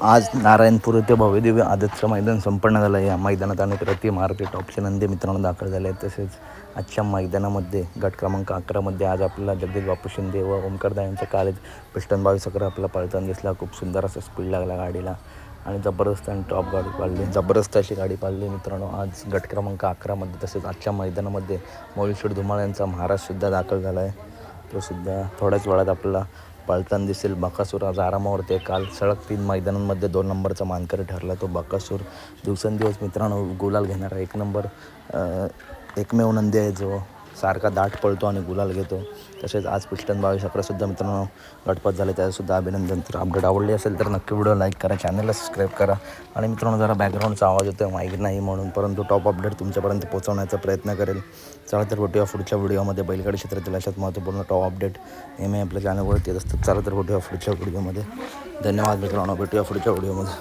आज नारायणपूर येथे भव्यदिव्य आदतचं मैदान संपन्न झालं. या मैदानात अनेक रथी मारुती टॉपचे नंदी मित्रांनो दाखल झाले आहेत. तसेच आजच्या मैदानामध्ये गट क्रमांक 11मध्ये आज आपल्याला जगदीश बापू शिंदे व ओमकारदा यांच्या कालेज पिस्टन 2211 आपल्याला पळताना दिसला. खूप सुंदर असा स्पीड लागला गाडीला आणि जबरदस्त आणि टॉप गाडी पाळली, जबरदस्त अशी गाडी पाळली मित्रांनो आज गट क्रमांक 11मध्ये. तसेच आजच्या मैदानामध्ये मोहिलशेठ धुमाळ यांचा महाराजसुद्धा दाखल झाला आहे. तो सुद्धा थोड्याच वेळात आपल्याला पळताना दिसेल. बकासूर आज आरामावरती काल सलग 3 मैदानांमध्ये 2 नंबरचा मानकरी ठरला. तो बकासूर दिवसेंदिवस मित्रांनो गुलाल घेणारा एक नंबर एकमेव नंदी आहे जो सारखा दाट पळतो आणि गुलाल घेतो. तसेच आज पिस्टन 2211 मित्रांनो गटपात झाले, त्याचंसुद्धा अभिनंदन. तर अपडेट आवडली असेल तर नक्की व्हिडिओ लाईक करा, चॅनलला सबस्क्राईब करा. आणि मित्रांनो जरा बॅकग्राऊंडचा आवाज येतो माहीत नाही म्हणून, परंतु टॉप अपडेट तुमच्यापर्यंत पोहोचवण्याचा प्रयत्न करेल. चला तर भेटूया पुढच्या व्हिडिओमध्ये. बैलगाडी क्षेत्रातील अशाच महत्त्वपूर्ण टॉप अपडेट नेहमी आपल्या चॅनलवरती येत असतात. चला तर भेटूया पुढच्या व्हिडिओमध्ये. धन्यवाद मित्रांनो, भेटूया पुढच्या व्हिडिओमध्ये.